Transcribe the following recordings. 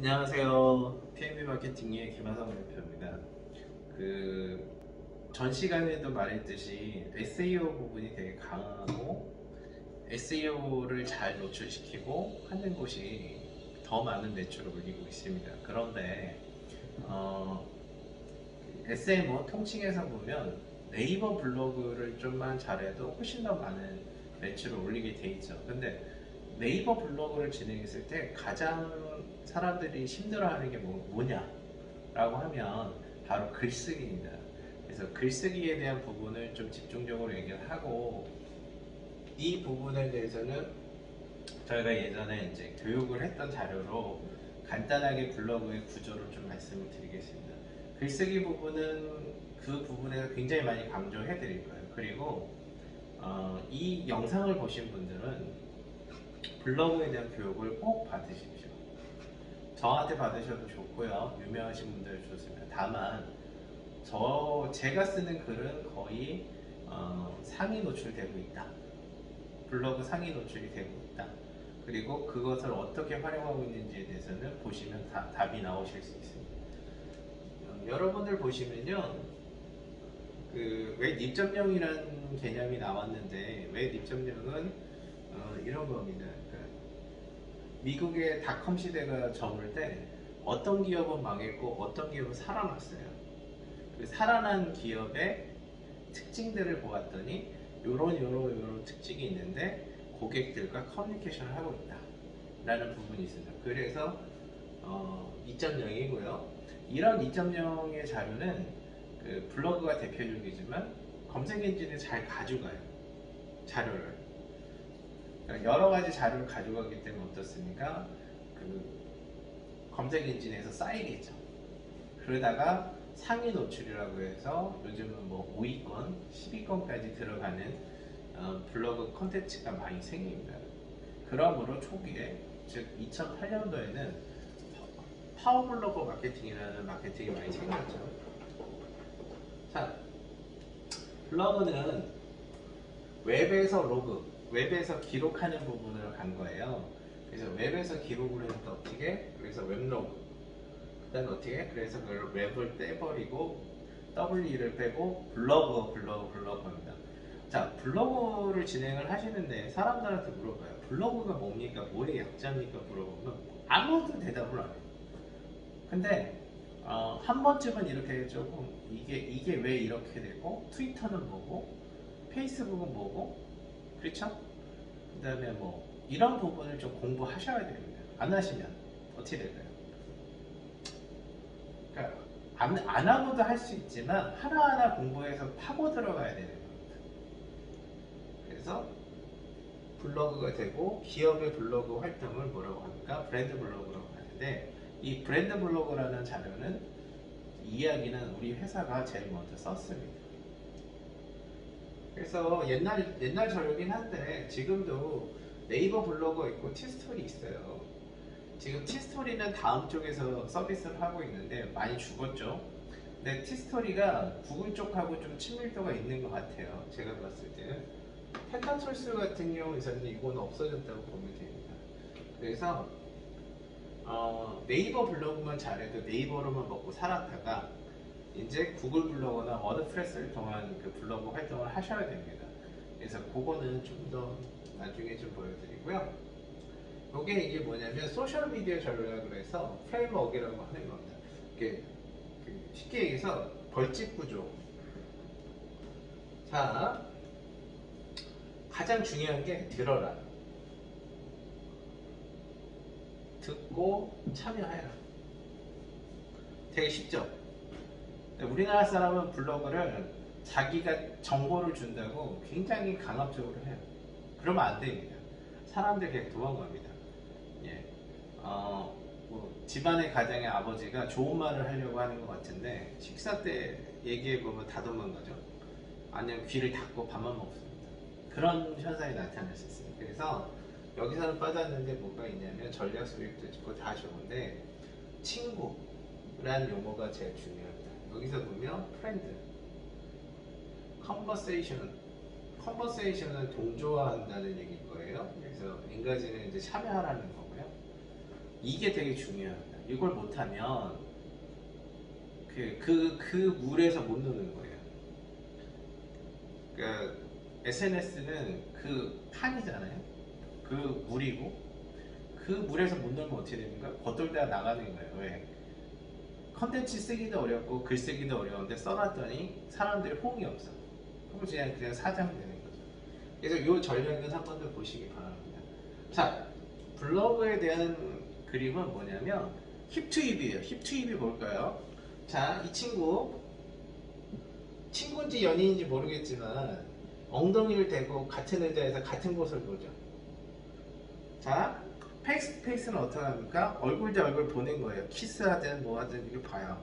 안녕하세요. PMB 마케팅의 김하성 대표입니다. 전 시간에도 말했듯이 SEO 부분이 되게 강하고 SEO를 잘 노출시키고 하는 곳이 더 많은 매출을 올리고 있습니다. 그런데 SMO 통칭해서 보면 네이버 블로그를 좀만 잘해도 훨씬 더 많은 매출을 올리게 돼 있죠. 근데 네이버 블로그를 진행했을 때 가장 사람들이 힘들어하는 게 뭐냐 라고 하면 바로 글쓰기입니다. 그래서 글쓰기에 대한 부분을 좀 집중적으로 얘기를 하고, 이 부분에 대해서는 저희가 예전에 이제 교육을 했던 자료로 간단하게 블로그의 구조를 좀 말씀을 드리겠습니다. 글쓰기 부분은 그 부분에서 굉장히 많이 강조해 드릴 거예요. 그리고 이 영상을 보신 분들은 블로그에 대한 교육을 꼭 받으십시오. 저한테 받으셔도 좋고요, 유명하신 분들 좋습니다. 다만 제가 쓰는 글은 거의 상위 노출되고 있다, 블로그 상위 노출이 되고 있다, 그리고 그것을 어떻게 활용하고 있는지에 대해서는 보시면 답이 나오실 수 있습니다. 여러분들 보시면요, 웹 입점령이라는 개념이 나왔는데, 웹 입점령은 이런 겁니다. 미국의 닷컴 시대가 저물 때 어떤 기업은 망했고 어떤 기업은 살아났어요. 그 살아난 기업의 특징들을 보았더니 요런 특징이 있는데 고객들과 커뮤니케이션을 하고 있다 라는 부분이 있습니다. 그래서 2.0이고요. 이런 2.0의 자료는 블로그가 대표적이지만 검색 엔진에 잘 가져가요, 자료를. 여러 가지 자료를 가져가기 때문에 어떻습니까? 검색 엔진에서 쌓이겠죠. 그러다가 상위 노출이라고 해서 요즘은 5위권, 10위권까지 들어가는 블로그 콘텐츠가 많이 생깁니다. 그러므로 초기에, 즉 2008년도에는 파워블로그 마케팅이라는 마케팅이 많이 생겼죠. 자, 블로그는 웹에서 기록하는 부분을 간 거예요. 그래서 웹에서 기록을 했는데 어떻게? 그래서 웹로그. 그 다음에 어떻게? 그래서 그걸 웹을 떼버리고 W를 빼고 블로그입니다. 자, 블로그를 진행을 하시는데 사람들한테 물어봐요. 블로그가 뭡니까? 뭐의 약자입니까? 물어보면 아무도 대답을 안 해요. 근데 한 번쯤은 이렇게 조금 이게 왜 이렇게 되고, 트위터는 뭐고, 페이스북은 뭐고, 그렇죠? 그 다음에 이런 부분을 좀 공부하셔야 됩니다. 안 하시면 어떻게 될까요? 그러니까 안 하고도 할 수 있지만 하나하나 공부해서 파고 들어가야 되는 겁니다. 그래서 블로그가 되고, 기업의 블로그 활동을 뭐라고 합니까? 브랜드 블로그라고 하는데, 이 브랜드 블로그라는 자료는 이야기는 우리 회사가 제일 먼저 썼습니다. 그래서 옛날 자료긴 한데 지금도 네이버 블로그 있고 티스토리 있어요. 지금 티스토리는 다음 쪽에서 서비스를 하고 있는데 많이 죽었죠. 근데 티스토리가 구글 쪽하고 좀 친밀도가 있는 것 같아요, 제가 봤을 때는. 펜타솔스 같은 경우에서는 이건 없어졌다고 보면 됩니다. 그래서 네이버 블로그만 잘해도 네이버로만 먹고 살았다가 이제 구글 블로거나 워드프레스를 통한 블로그 활동을 하셔야 됩니다. 그래서 그거는 좀 더 나중에 좀 보여드리고요. 이게 이게 뭐냐면 소셜미디어 전략으로 해서 프레임워크라고 하는 겁니다. 이게 쉽게 얘기해서 벌집 구조. 자, 가장 중요한 게 들어라. 듣고 참여해라. 되게 쉽죠? 우리나라 사람은 블로그를 자기가 정보를 준다고 굉장히 강압적으로 해요. 그러면 안 됩니다. 사람들이 그냥 도망갑니다. 예. 집안의 가장의 아버지가 좋은 말을 하려고 하는 것 같은데 식사 때 얘기해보면 다 도망가죠. 아니면 귀를 닫고 밥만 먹습니다. 그런 현상이 나타날 수 있습니다. 그래서 여기서는 빠졌는데 뭐가 있냐면 전략 수익도 있고 다 좋은데 친구라는 용어가 제일 중요합니다. 여기서 보면 프렌드, 컨버세이션은 동조화한다는 얘기일 거예요. 그래서 인가지는 이제 참여하라는 거고요. 이게 되게 중요합니다. 이걸 못하면 그 물에서 못 노는 거예요. 그러니까 SNS는 그 판이잖아요. 그 물이고 그 물에서 못 놀면 어떻게 됩니까? 겉돌다가 나가는 거예요. 왜? 컨텐츠 쓰기도 어렵고 글 쓰기도 어려운데 써놨더니 사람들이 호응이 없어. 그럼 그냥 사장되는 거죠. 그래서 이 전략은 한 번 더 보시기 바랍니다. 자, 블로그에 대한 그림은 뭐냐면 힙투입이에요. 힙투입이 뭘까요? 자, 이 친구인지 연인인지 모르겠지만 엉덩이를 대고 같은 의자에서 같은 곳을 보죠. 자, 페이스 투 페이스는 어떻게 합니까? 얼굴 대 얼굴 보는 거예요. 키스하든 뭐하든 이렇게 봐요.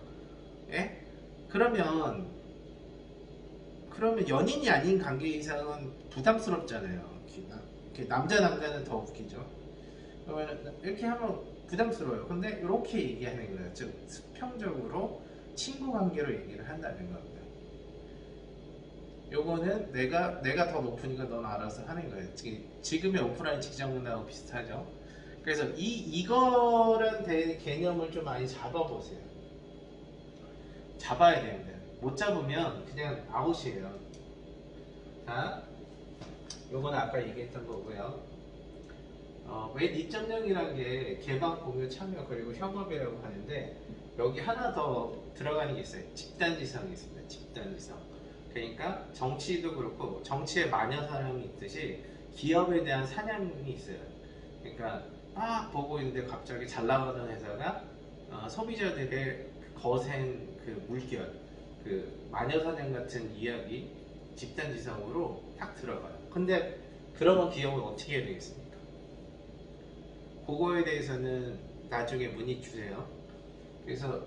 예? 그러면 연인이 아닌 관계 이상은 부담스럽잖아요. 남자는 더 웃기죠. 그러면 이렇게 하면 부담스러워요. 근데 이렇게 얘기하는 거예요. 즉 수평적으로 친구 관계로 얘기를 한다는 겁니다. 요거는 내가 더 높으니까 넌 알아서 하는 거예요. 지금의 오프라인 직장 문화하고 비슷하죠. 그래서 이거란 개념을 좀 많이 잡아보세요. 잡아야 됩니다. 못 잡으면 그냥 아웃이에요. 자, 요거는 아까 얘기했던 거고요. 웹 2.0이라는 게 개방, 공유, 참여, 그리고 협업이라고 하는데 여기 하나 더 들어가는 게 있어요. 집단지성이 있습니다. 집단지성. 그러니까 정치도 그렇고 정치에 마녀 사냥이 있듯이 기업에 대한 사냥이 있어요. 그러니까 막 보고 있는데 갑자기 잘 나가던 회사가 소비자들의 거센 그 물결, 그 마녀 사냥 같은 이야기, 집단지성으로 딱 들어가요. 근데 그러면 기업은 어떻게 해야 되겠습니까? 그거에 대해서는 나중에 문의 주세요. 그래서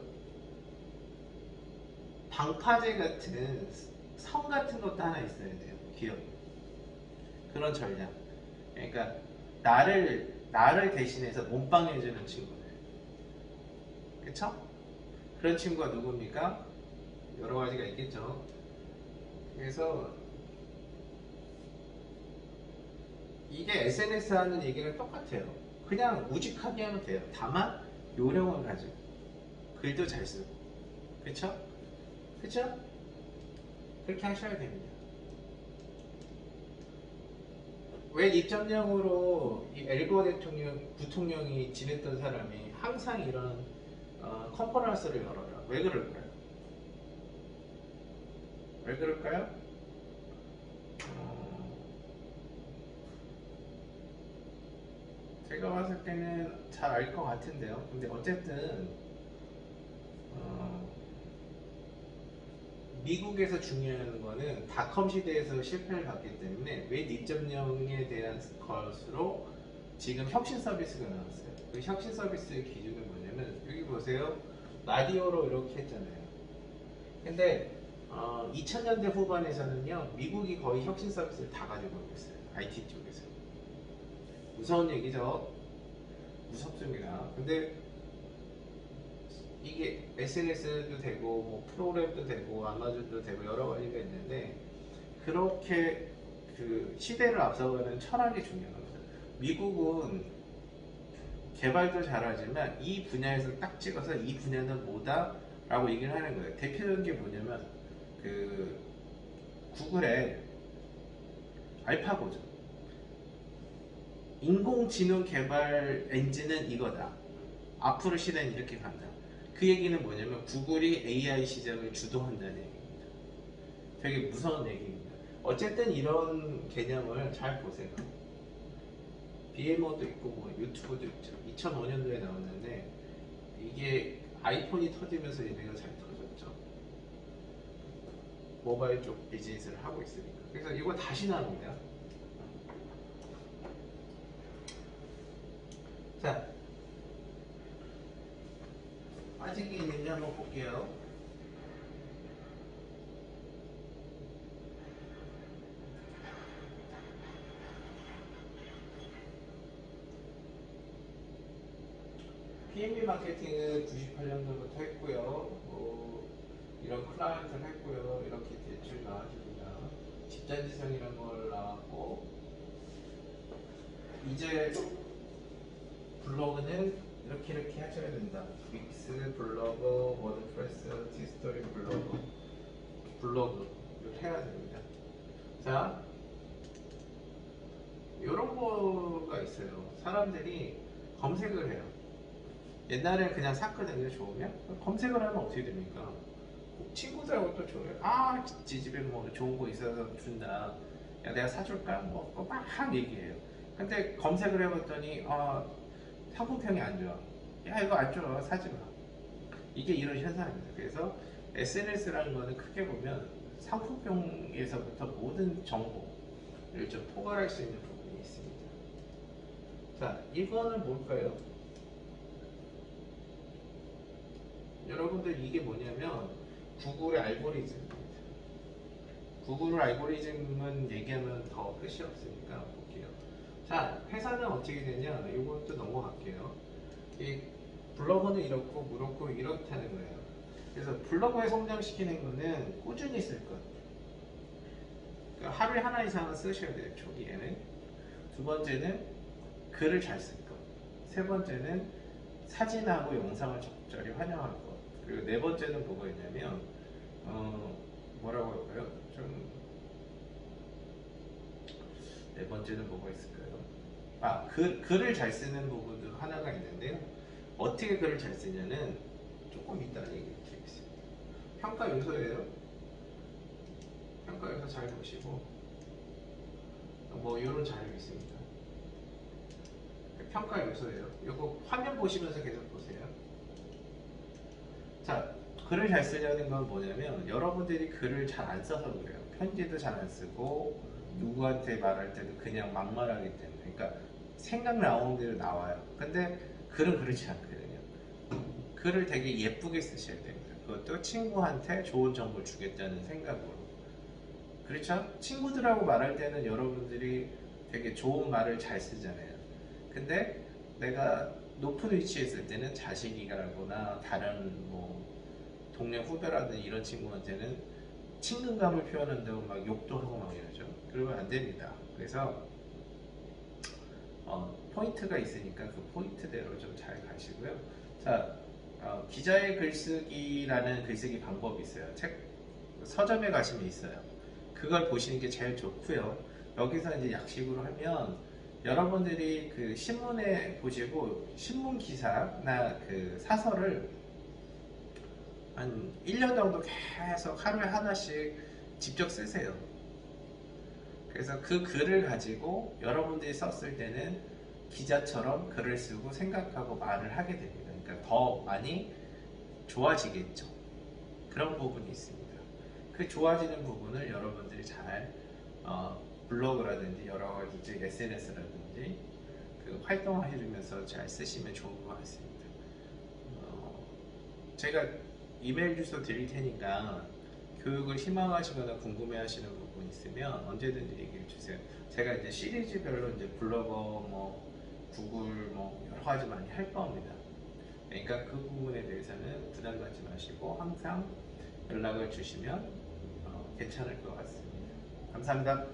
방파제 같은 성 같은 것도 하나 있어야 돼요. 기업. 그런 전략. 그러니까 나를 대신해서 몸빵해주는 친구들. 그쵸? 그런 친구가 누굽니까? 여러 가지가 있겠죠. 그래서 이게 SNS 하는 얘기랑 똑같아요. 그냥 우직하게 하면 돼요. 다만 요령을 가지고 글도 잘 쓰고, 그쵸? 그쵸? 그렇게 하셔야 됩니다. 왜 2.0으로 이 엘고 부통령이 지냈던 사람이 항상 이런 컨퍼런스를 열어요? 왜 그럴까요? 왜 그럴까요? 제가 봤을 때는 잘 알 것 같은데요. 근데 어쨌든 미국에서 중요한 거는 닷컴 시대에서 실패를 봤기 때문에 웹 2.0에 대한 것으로 지금 혁신 서비스가 나왔어요. 그 혁신 서비스의 기준은 뭐냐면 여기 보세요. 라디오로 이렇게 했잖아요. 근데 2000년대 후반에서는요, 미국이 거의 혁신 서비스를 다 가지고 있어요. IT 쪽에서. 무서운 얘기죠. 무섭습니다. 근데 이게 SNS도 되고 뭐 프로그램도 되고 아마존도 되고 여러 가지가 있는데 그렇게 그 시대를 앞서가는 철학이 중요합니다. 미국은 개발도 잘하지만 이 분야에서 딱 찍어서 이 분야는 뭐다 라고 얘기를 하는 거예요. 대표적인 게 뭐냐면 그 구글의 알파고죠. 인공지능 개발 엔진은 이거다. 앞으로 시대는 이렇게 간다. 그 얘기는 뭐냐면 구글이 AI 시장을 주도한다는 얘기입니다. 되게 무서운 얘기입니다. 어쨌든 이런 개념을 잘 보세요. BMO도 있고 뭐 유튜브도 있죠. 2005년도에 나왔는데 이게 아이폰이 터지면서 얘네가 잘 터졌죠. 모바일 쪽 비즈니스를 하고 있으니까. 그래서 이거 다시 나옵니다. 자, 빠진 게 있는지 한번 볼게요. PMB 마케팅은 98년도부터 했고요. 이런 클라이언트를 했고요. 이렇게 대출 나왔습니다. 집단지성이라는 걸 나왔고, 이제 블로그는 이렇게 하셔야 된다. 윅스, 블로그, 워드프레스, 티스토리, 블로그 이렇게 해야 됩니다. 자, 이런 거가 있어요. 사람들이 검색을 해요. 옛날에 그냥 샀거든요. 좋으면 검색을 하면 어떻게 됩니까? 친구들하고 또 좋아요. 아, 지 집에 뭐 좋은 거 있어서 준다. 야, 내가 사줄까? 뭐 막 얘기해요. 근데 검색을 해봤더니 상품평이 안 좋아. 야, 이거 안 좋아. 사지 마. 이게 이런 현상입니다. 그래서 SNS라는 거는 크게 보면 상품평에서부터 모든 정보를 좀 포괄할 수 있는 부분이 있습니다. 자, 이거는 뭘까요? 여러분들 이게 뭐냐면 구글의 알고리즘입니다. 구글 알고리즘은 얘기하면 더 끝이 없으니까 볼게요. 자, 회사는 어떻게 되냐? 이것도 넘어갈게요. 이 블로그는 이렇고 이렇다는 거예요. 그래서 블로그에 성장시키는 거는 꾸준히 쓸 것. 그러니까 하루에 하나 이상은 쓰셔야 돼요. 초기에는. 두 번째는 글을 잘 쓸 것. 세 번째는 사진하고 영상을 적절히 활용할 것. 그리고 네 번째는 뭐가 있냐면 뭐라고 할까요? 네 번째는 뭐가 있을까요? 글을 잘 쓰는 부분도 하나가 있는데요. 어떻게 글을 잘 쓰냐는 조금 이따 얘기드리겠습니다. 평가 요소예요. 평가 요소 잘 보시고 뭐 이런 자료 있습니다. 평가 요소예요. 이거 화면 보시면서 계속 보세요. 자, 글을 잘 쓰려는 건 뭐냐면 여러분들이 글을 잘 안 써서 그래요. 편지도 잘 안 쓰고 누구한테 말할 때도 그냥 막말하기 때문에. 그러니까 생각 나오는 대로 나와요. 근데 글은 그렇지 않거든요. 글을 되게 예쁘게 쓰셔야 됩니다. 그것도 친구한테 좋은 정보를 주겠다는 생각으로. 그렇죠? 친구들하고 말할 때는 여러분들이 되게 좋은 말을 잘 쓰잖아요. 근데 내가 높은 위치에 있을 때는 자식이라거나 다른 뭐 동료 후배라든 이런 친구한테는 친근감을 표현한다고 막 욕도 하고 막 이러죠. 그러면 안 됩니다. 그래서 포인트가 있으니까 그 포인트대로 좀 잘 가시고요. 자, 기자의 글쓰기라는 글쓰기 방법이 있어요. 서점에 가시면 있어요. 그걸 보시는 게 제일 좋고요. 여기서 이제 약식으로 하면 여러분들이 그 신문에 보시고 신문 기사나 그 사설을 한 1년 정도 계속 하루에 하나씩 직접 쓰세요. 그래서 그 글을 가지고 여러분들이 썼을 때는 기자처럼 글을 쓰고 생각하고 말을 하게 됩니다. 그러니까 더 많이 좋아지겠죠. 그런 부분이 있습니다. 그 좋아지는 부분을 여러분들이 잘 블로그라든지 여러 가지 SNS라든지 그 활동하시면서 잘 쓰시면 좋은 것 같습니다. 제가 이메일 주소 드릴 테니까 교육을 희망하시거나 궁금해하시는 부분 있으면 언제든지 얘기해 주세요. 제가 이제 시리즈별로 이제 블로거, 뭐 구글, 뭐 여러 가지 많이 할 겁니다. 그러니까 그 부분에 대해서는 부담 갖지 마시고 항상 연락을 주시면 괜찮을 것 같습니다. 감사합니다.